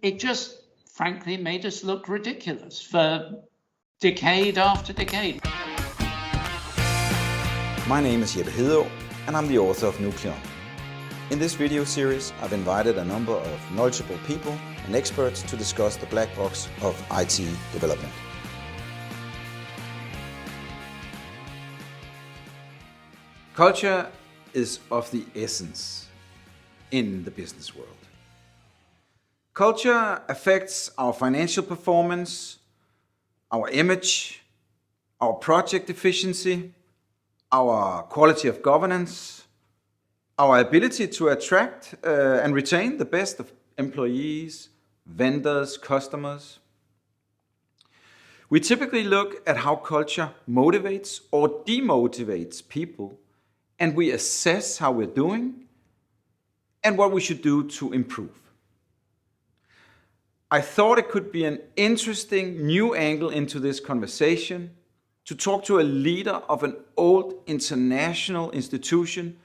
it just frankly made us look ridiculous for decade after decade. My name is JEPPE, and I'm the author of Nucleon. In this video series, I've invited a number of knowledgeable people and experts to discuss the black box of IT development. Culture is of the essence in the business world. Culture affects our financial performance, our image, our project efficiency, our quality of governance, our ability to attract and retain the best of employees, vendors, customers. We typically look at how culture motivates or demotivates people, and we assess how we're doing and what we should do to improve. I thought it could be an interesting new angle into this conversation to talk to a leader of an old international institution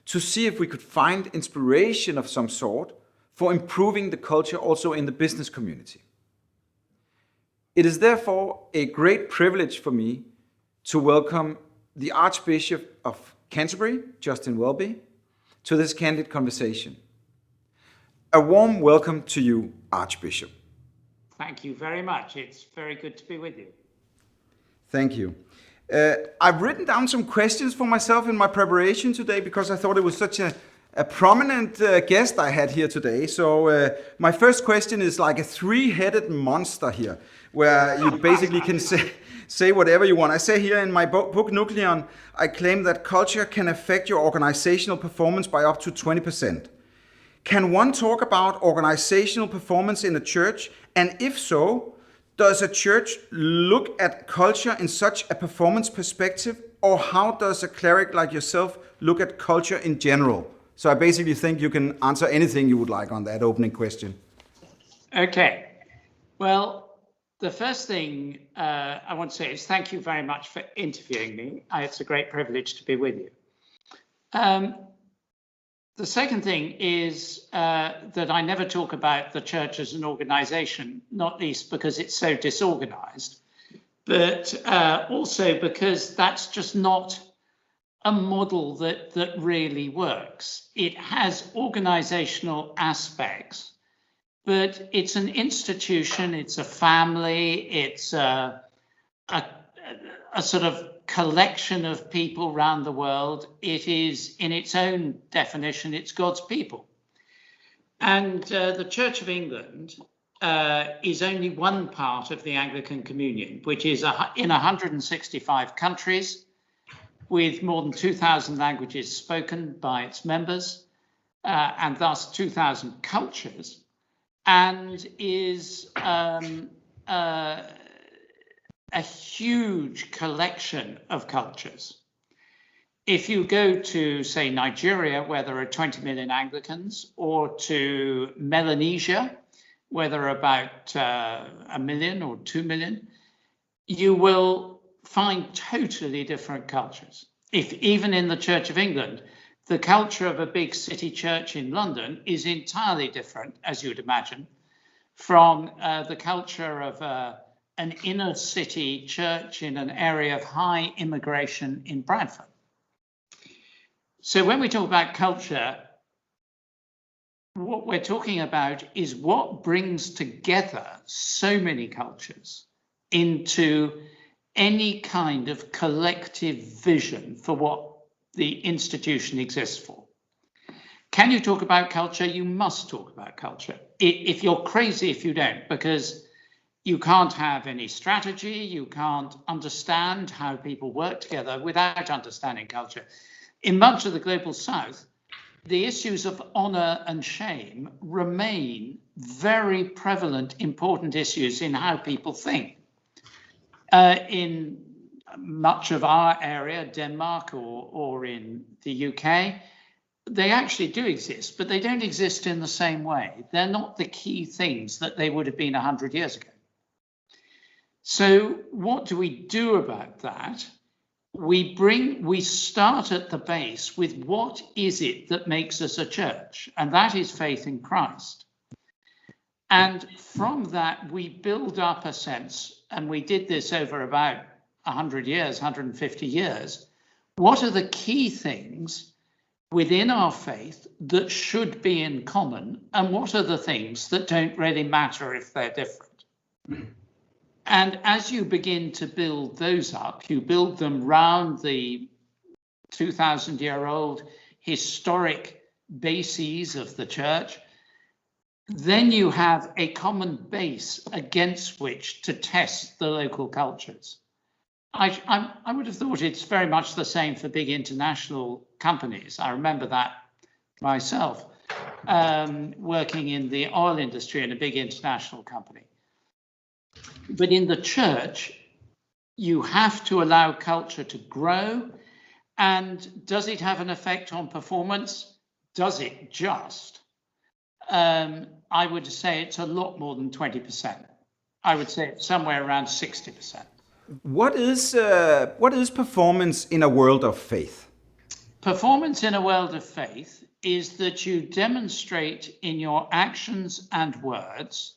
to see if we could find inspiration of some sort for improving the culture also in the business community. It is therefore a great privilege for me to welcome the Archbishop of Canterbury, Justin Welby, to this candid conversation. A warm welcome to you, Archbishop. Thank you very much. It's very good to be with you. Thank you. I've written down some questions for myself in my preparation today because I thought it was such a prominent guest I had here today. So my first question is like a three-headed monster here, where you basically can say whatever you want. I say here in my book Nucleon, I claim that culture can affect your organizational performance by up to 20%. Can one talk about organizational performance in a church? And if so, does a church look at culture in such a performance perspective? Or how does a cleric like yourself look at culture in general? So I basically think you can answer anything you would like on that opening question. Okay. Well, the first thing I want to say is thank you very much for interviewing me. It's a great privilege to be with you. The second thing is that I never talk about the church as an organization, not least because it's so disorganized, but also because that's just not a model that really works. It has organizational aspects, but it's an institution, it's a family, it's a sort of collection of people around the world. It is, in its own definition, it's God's people. And the Church of England is only one part of the Anglican Communion, which is in 165 countries, with more than 2,000 languages spoken by its members, and thus 2,000 cultures, and is a huge collection of cultures. If you go to, say, Nigeria, where there are 20 million Anglicans, or to Melanesia, where there are about 1 million or 2 million, you will find totally different cultures. If even in the Church of England, the culture of a big city church in London is entirely different, as you would imagine, from the culture of an inner city church in an area of high immigration in Bradford. So when we talk about culture, what we're talking about is what brings together so many cultures into any kind of collective vision for what the institution exists for. Can you talk about culture? You must talk about culture. If you're crazy if you don't, because you can't have any strategy, you can't understand how people work together without understanding culture. In much of the global south, the issues of honor and shame remain very prevalent, important issues in how people think. In much of our area, Denmark or in the UK, they actually do exist, but they don't exist in the same way. They're not the key things that they would have been 100 years ago. So what do we do about that? We start at the base with what is it that makes us a church? And that is faith in Christ. And from that, we build up a sense, and we did this over about 100 years, 150 years. What are the key things within our faith that should be in common, and what are the things that don't really matter if they're different? And as you begin to build those up, you build them round the 2,000-year-old historic bases of the church, then you have a common base against which to test the local cultures. I would have thought it's very much the same for big international companies. I remember that myself, working in the oil industry in a big international company. But in the church, you have to allow culture to grow. And does it have an effect on performance? Does it just? I would say it's a lot more than 20%. I would say it's somewhere around 60%. What is performance in a world of faith? Performance in a world of faith is that you demonstrate in your actions and words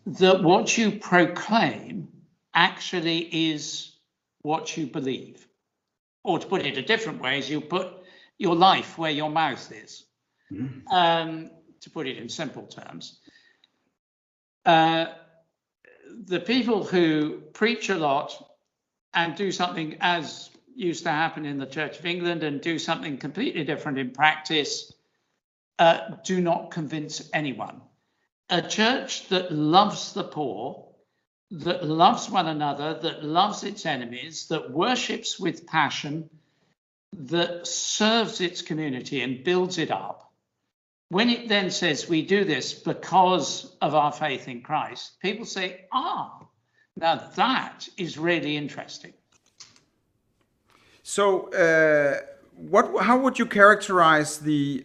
that what you proclaim actually is what you believe. Or to put it a different way, is you put your life where your mouth is. To put it in simple terms. The people who preach a lot and do something as used to happen in the Church of England and do something completely different in practice do not convince anyone. A church that loves the poor, that loves one another, that loves its enemies, that worships with passion, that serves its community and builds it up. When it then says we do this because of our faith in Christ, people say, now that is really interesting. So how would you characterize the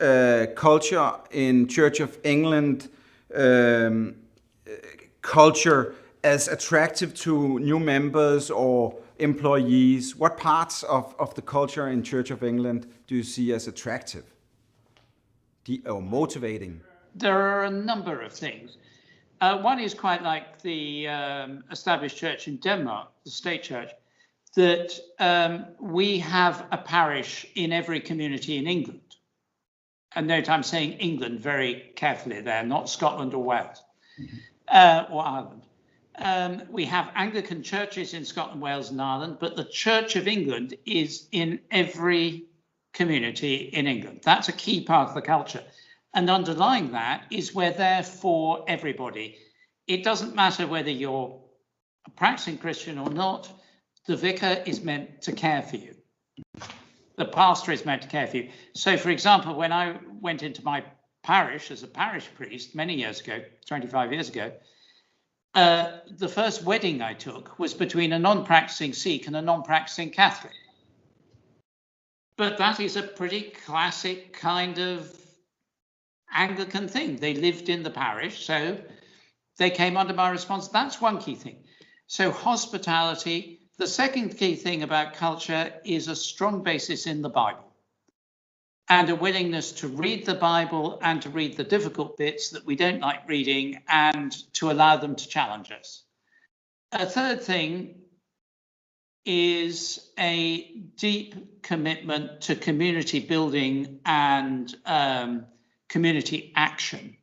culture in Church of England culture as attractive to new members or employees? What parts of the culture in Church of England do you see as attractive? Or motivating? There are a number of things. One is quite like the established church in Denmark, the state church, that we have a parish in every community in England. And note I'm saying England very carefully there, not Scotland or Wales or Ireland. We have Anglican churches in Scotland, Wales and Ireland, but the Church of England is in every community in England. That's a key part of the culture. And underlying that is we're there for everybody. It doesn't matter whether you're a practicing Christian or not, the vicar is meant to care for you. The pastor is meant to care for you. So for example, when I went into my parish as a parish priest many years ago, 25 years ago, the first wedding I took was between a non-practicing Sikh and a non-practicing Catholic. But that is a pretty classic kind of Anglican thing. They lived in the parish, so they came under my response. That's one key thing. So hospitality. The second key thing about culture is a strong basis in the Bible and a willingness to read the Bible and to read the difficult bits that we don't like reading and to allow them to challenge us. A third thing is a deep commitment to community building and community action.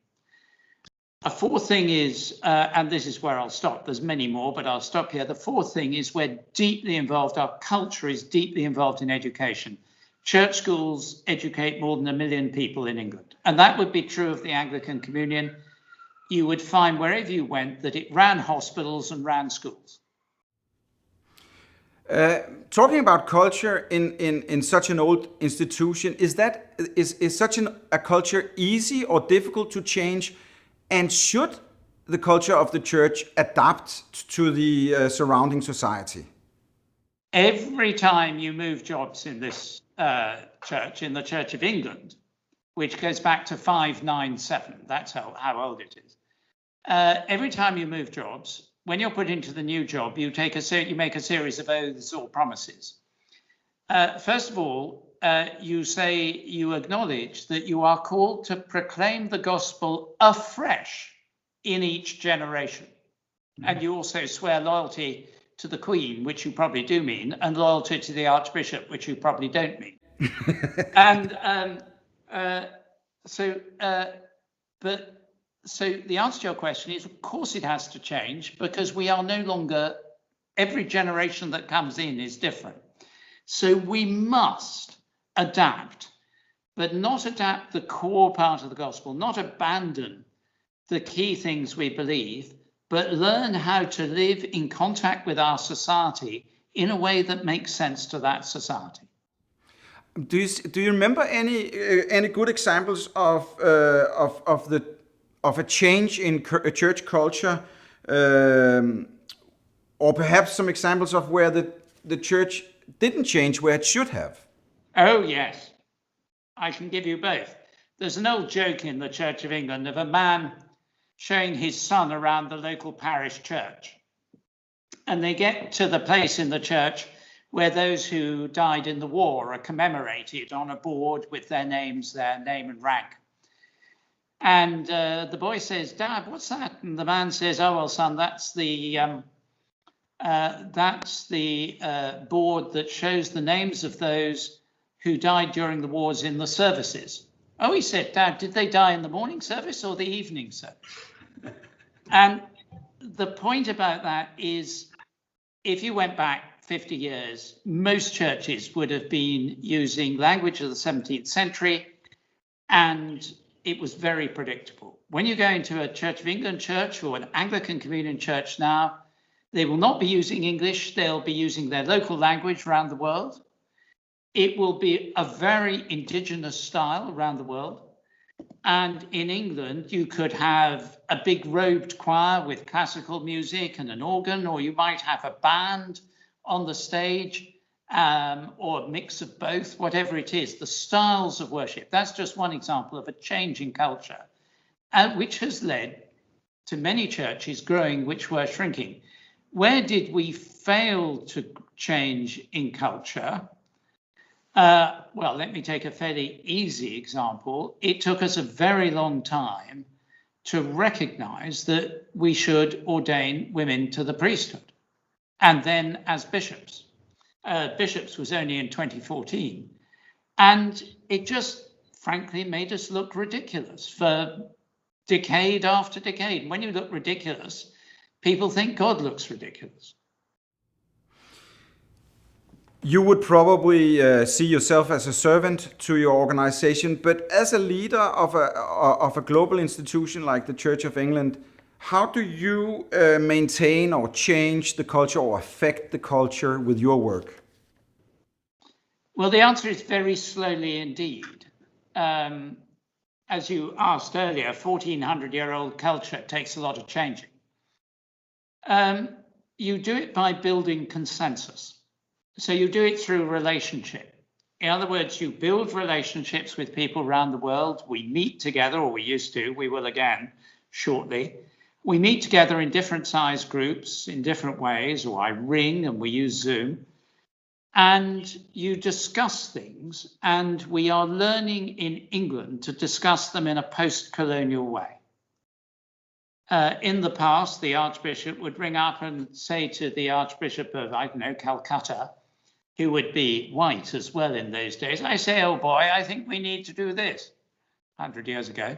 A fourth thing is, and this is where I'll stop, there's many more, but I'll stop here. The fourth thing is we're deeply involved, our culture is deeply involved in education. Church schools educate more than 1 million people in England. And that would be true of the Anglican Communion. You would find wherever you went that it ran hospitals and ran schools. Talking about culture in such an old institution, is such a culture easy or difficult to change? And should the culture of the church adapt to the surrounding society? Every time you move jobs in this church, in the Church of England, which goes back to 597, that's how old it is. Every time you move jobs, when you're put into the new job, you make a series of oaths or promises. First of all, you acknowledge that you are called to proclaim the gospel afresh in each generation. And you also swear loyalty to the Queen, which you probably do mean, and loyalty to the Archbishop, which you probably don't mean. And so the answer to your question is, of course, it has to change, because we are no longer, every generation that comes in is different. So we must adapt, but not adapt the core part of the gospel, not abandon the key things we believe, but learn how to live in contact with our society in a way that makes sense to that society. Do you remember any good examples of a change in church culture, or perhaps some examples of where the church didn't change where it should have? Oh yes, I can give you both. There's an old joke in the Church of England of a man showing his son around the local parish church, and they get to the place in the church where those who died in the war are commemorated on a board with their names, their name and rank. And the boy says, "Dad, what's that?" And the man says, "Oh, well, son, that's the board that shows the names of those who died during the wars in the services." "Oh," he said, "Dad, did they die in the morning service or the evening service?" And the point about that is, if you went back 50 years, most churches would have been using language of the 17th century, and it was very predictable. When you go into a Church of England church or an Anglican Communion church now, they will not be using English, they'll be using their local language around the world. It will be a very indigenous style around the world. And in England, you could have a big robed choir with classical music and an organ, or you might have a band on the stage, or a mix of both, whatever it is, the styles of worship. That's just one example of a change in culture, which has led to many churches growing which were shrinking. Where did we fail to change in culture? Well, let me take a fairly easy example. It took us a very long time to recognize that we should ordain women to the priesthood, and then as bishops. Bishops was only in 2014. And it just, frankly, made us look ridiculous for decade after decade. When you look ridiculous, people think God looks ridiculous. You would probably see yourself as a servant to your organization, but as a leader of a global institution like the Church of England, how do you maintain or change the culture or affect the culture with your work? Well, the answer is very slowly indeed. As you asked earlier, 1400-year-old culture takes a lot of changing. You do it by building consensus. So you do it through relationship. In other words, you build relationships with people around the world. We meet together, or we used to, we will again shortly. We meet together in different size groups in different ways, or I ring and we use Zoom. And you discuss things, and we are learning in England to discuss them in a post-colonial way. In the past, the Archbishop would ring up and say to the Archbishop of, I don't know, Calcutta, who would be white as well in those days, I say, "Oh boy, I think we need to do this," 100 years ago.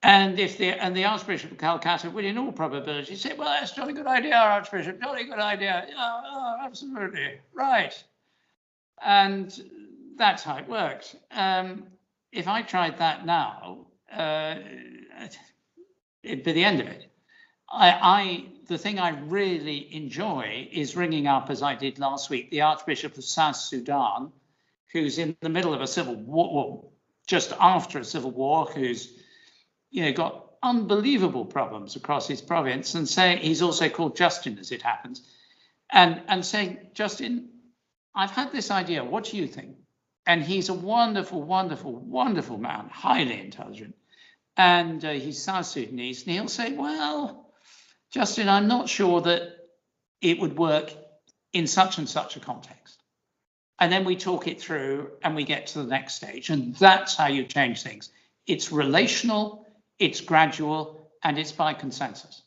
And the Archbishop of Calcutta would, in all probability, say, "Well, that's a jolly good idea, Archbishop, jolly good idea. Oh, absolutely, right." And that's how it works. If I tried that now, it'd be the end of it. The thing I really enjoy is ringing up, as I did last week, the Archbishop of South Sudan, who's in the middle of a civil war, well, just after a civil war, who's got unbelievable problems across his province, and say he's also called Justin, as it happens, and saying, "Justin, I've had this idea. What do you think?" And he's a wonderful, wonderful, wonderful man, highly intelligent, and he's South Sudanese, and he'll say, "Well, Justin, I'm not sure that it would work in such and such a context." And then we talk it through and we get to the next stage. And that's how you change things. It's relational, it's gradual, and it's by consensus.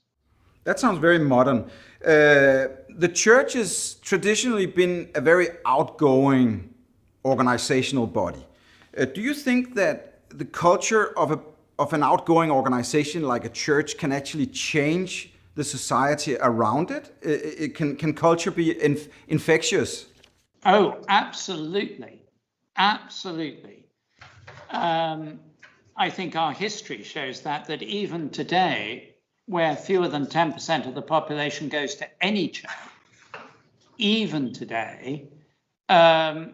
That sounds very modern. The church has traditionally been a very outgoing organizational body. Do you think that the culture of an outgoing organization like a church can actually change the society around it? Can culture be infectious? Oh, absolutely. Absolutely. I think our history shows that even today, where fewer than 10% of the population goes to any church, even today, there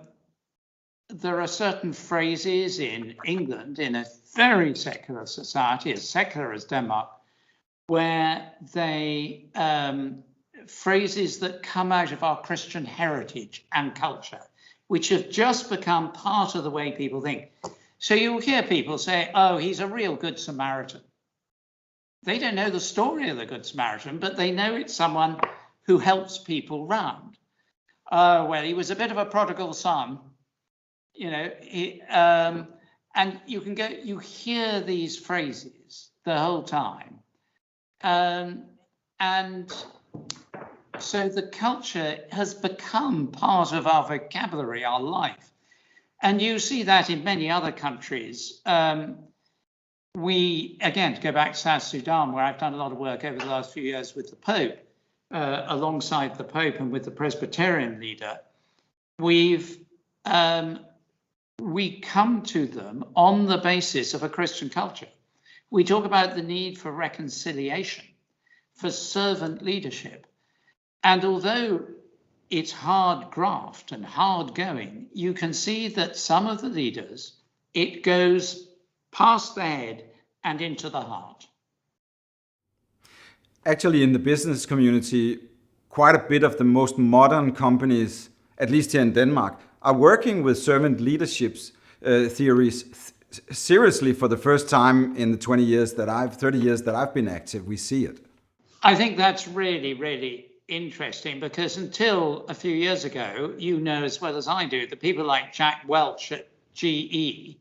are certain phrases in England, in a very secular society, as secular as Denmark, where they phrases that come out of our Christian heritage and culture, which have just become part of the way people think. So you'll hear people say, oh, he's a real good Samaritan. They don't know the story of the Good Samaritan, but they know it's someone who helps people round. Well, he was a bit of a prodigal son, you know, and you hear these phrases the whole time. And so the culture has become part of our vocabulary, our life. And you see that in many other countries. Again, to go back to South Sudan, where I've done a lot of work over the last few years with the Pope, alongside the Pope and with the Presbyterian leader, we come to them on the basis of a Christian culture. We talk about the need for reconciliation, for servant leadership. And although it's hard graft and hard going, you can see that some of the leaders, it goes past the head and into the heart. Actually, in the business community, quite a bit of the most modern companies, at least here in Denmark, are working with servant leadership theories seriously for the first time in the 30 years that I've been active. We see it. I think that's really, really interesting, because until a few years ago, you know as well as I do, that people like Jack Welch at GE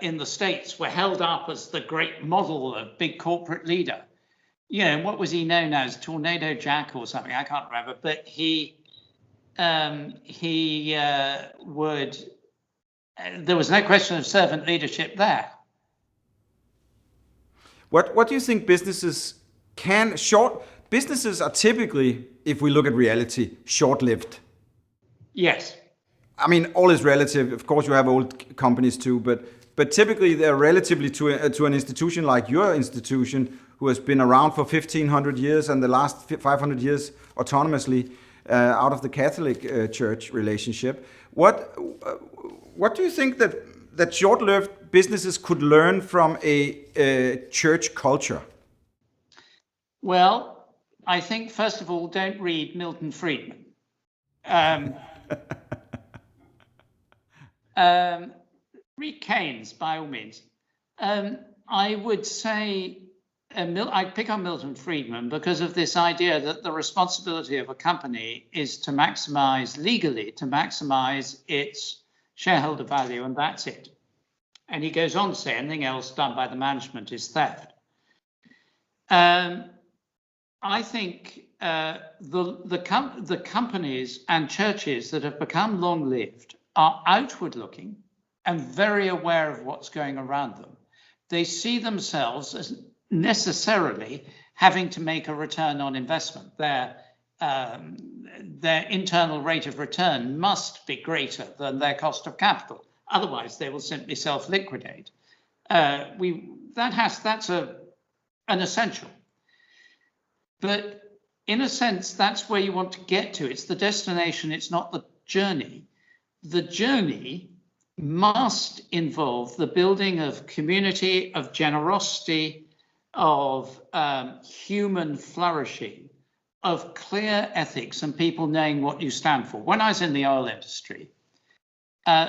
in the States were held up as the great model of big corporate leader. You know, what was he known as? Tornado Jack or something? I can't remember. But there was no question of servant leadership there. What do you think businesses Businesses are typically, if we look at reality, short-lived. Yes. I mean, all is relative. Of course, you have old companies too, but typically they're relatively to an institution like your institution, who has been around for 1,500 years and the last 500 years autonomously out of the Catholic Church relationship. What do you think that short-lived businesses could learn from a church culture? Well, I think, first of all, don't read Milton Friedman. Read Keynes, by all means. I would say, I'd pick on Milton Friedman because of this idea that the responsibility of a company is to maximize its shareholder value, and that's it. And he goes on to say anything else done by the management is theft. I think the companies and churches that have become long-lived are outward-looking and very aware of what's going around them. They see themselves as necessarily having to make a return on investment. Their internal rate of return must be greater than their cost of capital. Otherwise, they will simply self-liquidate. That's an essential. But in a sense, that's where you want to get to. It's the destination, it's not the journey. The journey must involve the building of community, of generosity, of human flourishing, of clear ethics and people knowing what you stand for. When I was in the oil industry,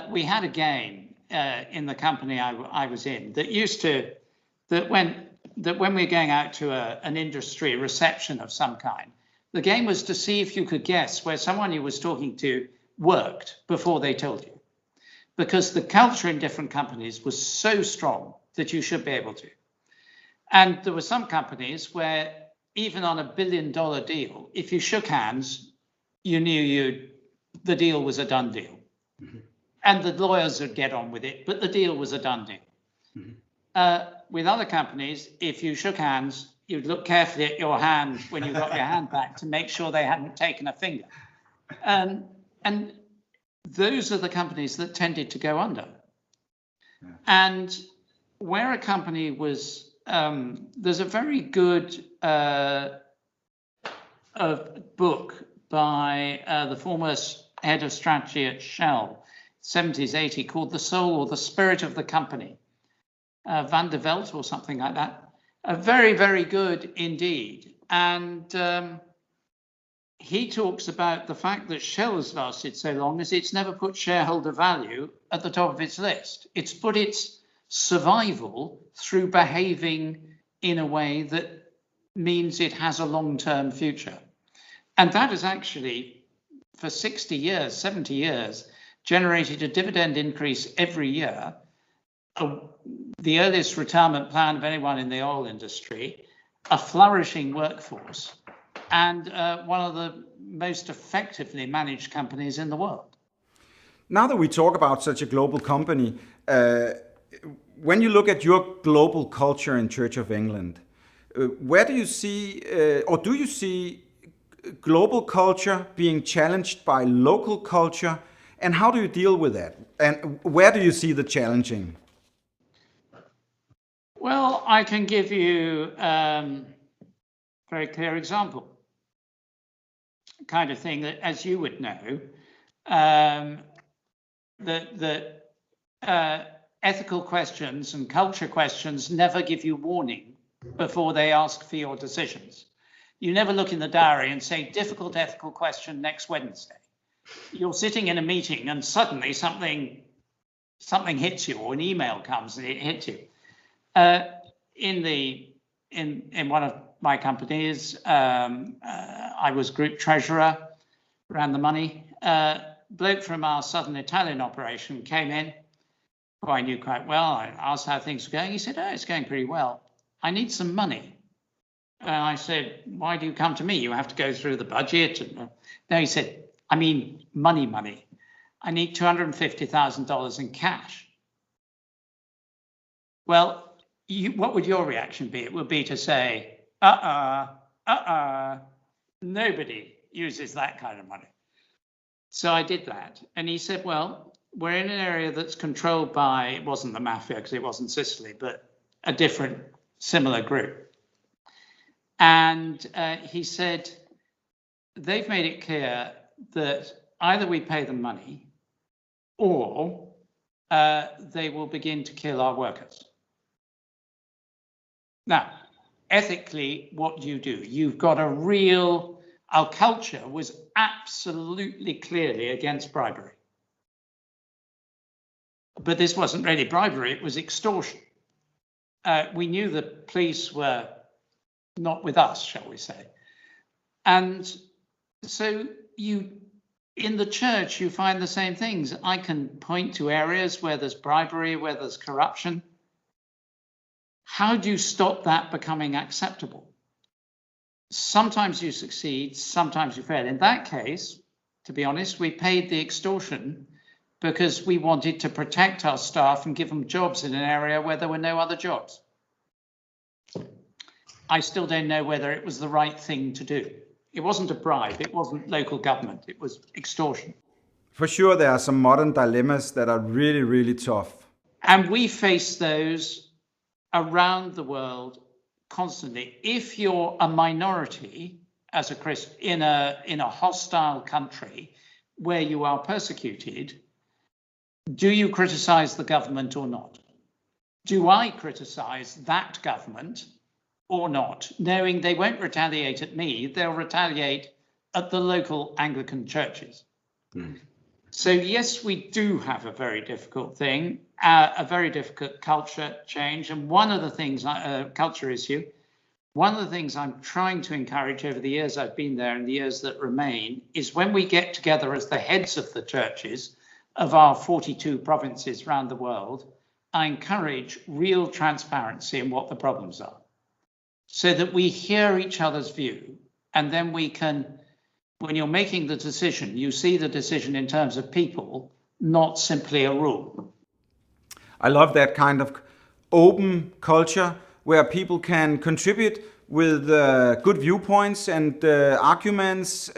we had a game in the company I was in that when we were going out to an industry reception of some kind, the game was to see if you could guess where someone you was talking to worked before they told you. Because the culture in different companies was so strong that you should be able to. And there were some companies where even on $1 billion deal, if you shook hands, you knew the deal was a done deal. Mm-hmm. And the lawyers would get on with it, but the deal was a done deal. Mm-hmm. With other companies, if you shook hands, you'd look carefully at your hand when you got your hand back to make sure they hadn't taken a finger. And those are the companies that tended to go under. Yeah. And where a company was, there's a very good book by the former head of strategy at Shell, 70s, 80s, called The Soul or the Spirit of the Company, Van der Velt or something like that. Very, very good indeed. And he talks about the fact that Shell has lasted so long as it's never put shareholder value at the top of its list. It's put its survival through behaving in a way that means it has a long-term future. And that has actually, for 60 years, 70 years, generated a dividend increase every year. The earliest retirement plan of anyone in the oil industry, a flourishing workforce, and one of the most effectively managed companies in the world. Now that we talk about such a global company, when you look at your global culture in Church of England, where do you see, or do you see global culture being challenged by local culture, and how do you deal with that? And where do you see the challenging? Well, I can give you a very clear example. Kind of thing that, as you would know, that ethical questions and culture questions never give you warning before they ask for your decisions. You never look in the diary and say, difficult ethical question next Wednesday. You're sitting in a meeting and suddenly something hits you, or an email comes and it hits you. In one of my companies, I was group treasurer, ran the money. Bloke from our southern Italian operation came in, who I knew quite well. I asked how things were going. He said, "Oh, it's going pretty well. I need some money." And I said, "Why do you come to me? You have to go through the budget." And, no, he said, "I mean money. I need $250,000 in cash." Well, what would your reaction be? It would be to say, nobody uses that kind of money. So I did that. And he said, "Well, we're in an area that's controlled by," it wasn't the mafia because it wasn't Sicily, but a different similar group. And he said, "They've made it clear that either we pay them money or they will begin to kill our workers." Now, ethically, what do? You've got our culture was absolutely clearly against bribery. But this wasn't really bribery, it was extortion. We knew the police were not with us, shall we say. And so in the church, you find the same things. I can point to areas where there's bribery, where there's corruption. How do you stop that becoming acceptable? Sometimes you succeed, sometimes you fail. In that case, to be honest, we paid the extortion because we wanted to protect our staff and give them jobs in an area where there were no other jobs. I still don't know whether it was the right thing to do. It wasn't a bribe, it wasn't local government, it was extortion. For sure, there are some modern dilemmas that are really, really tough. And we face those around the world constantly. If you're a minority as a Christian in a hostile country where you are persecuted, do you criticize the government or not? Do I criticize that government or not, knowing they won't retaliate at me, they'll retaliate at the local Anglican churches? Mm. So yes, we do have a very difficult thing, a very difficult culture change. And one of the things, culture issue, one of the things I'm trying to encourage over the years I've been there and the years that remain is when we get together as the heads of the churches of our 42 provinces around the world, I encourage real transparency in what the problems are. so that we hear each other's view, and then we can, when you're making the decision, you see the decision in terms of people, not simply a rule. I love that kind of open culture where people can contribute with good viewpoints and arguments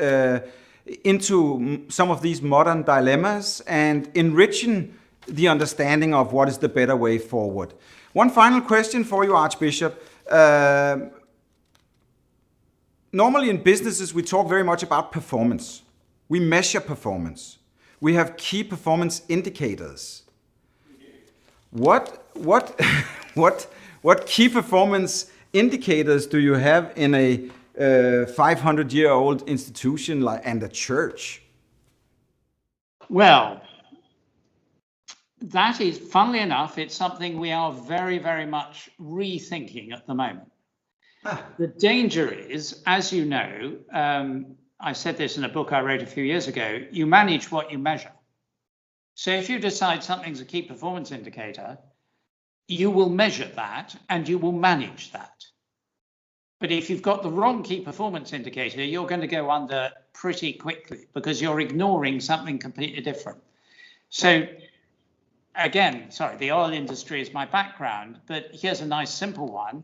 into some of these modern dilemmas and enriching the understanding of what is the better way forward. One final question for you, Archbishop. Normally in businesses, we talk very much about performance. We measure performance. We have key performance indicators. What key performance indicators do you have in a 500-year-old institution and a church? Well, that is, funnily enough, it's something we are very, very much rethinking at the moment. The danger is, as you know, I said this in a book I wrote a few years ago, you manage what you measure. So if you decide something's a key performance indicator, you will measure that and you will manage that. But if you've got the wrong key performance indicator, you're going to go under pretty quickly because you're ignoring something completely different. So again, sorry, the oil industry is my background, but here's a nice simple one.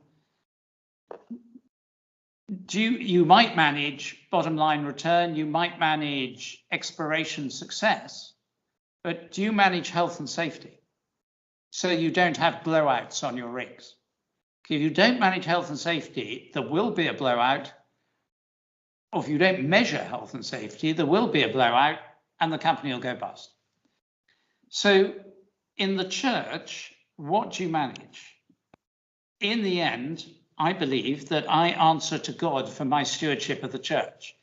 You might manage bottom line return, you might manage exploration success, but do you manage health and safety? So you don't have blowouts on your rigs. If you don't manage health and safety, there will be a blowout. Or if you don't measure health and safety, there will be a blowout and the company will go bust. So in the church, what do you manage? In the end, I believe that I answer to God for my stewardship of the church,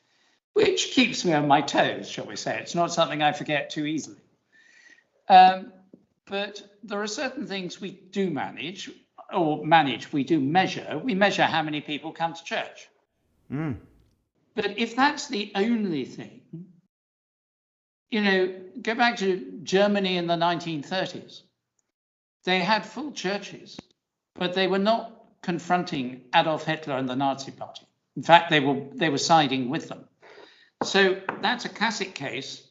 which keeps me on my toes, shall we say. It's not something I forget too easily. But there are certain things we do manage, we do measure. We measure how many people come to church. But if that's the only thing, go back to Germany in the 1930s. They had full churches, but they were not confronting Adolf Hitler and the Nazi Party. In fact, they were siding with them. So that's a classic case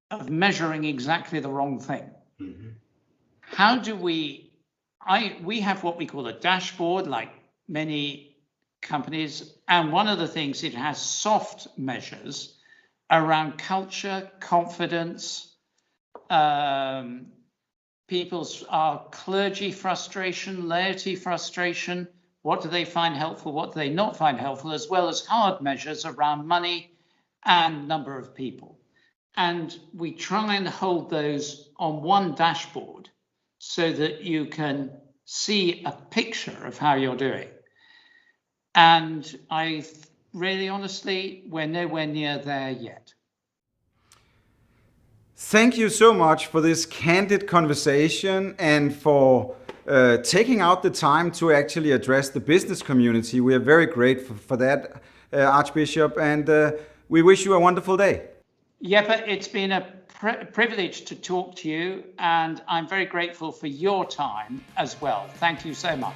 of measuring exactly the wrong thing. Mm-hmm. How do we have what we call a dashboard, like many companies, and one of the things, it has soft measures around culture, confidence, people's clergy frustration, laity frustration, what do they find helpful, what do they not find helpful, as well as hard measures around money and number of people. And we try and hold those on one dashboard so that you can see a picture of how you're doing. And I really honestly, we're nowhere near there yet. Thank you so much for this candid conversation and for taking out the time to actually address the business community. We are very grateful for that, Archbishop, and we wish you a wonderful day. Jeppe, it's been a privilege to talk to you, and I'm very grateful for your time as well. Thank you so much.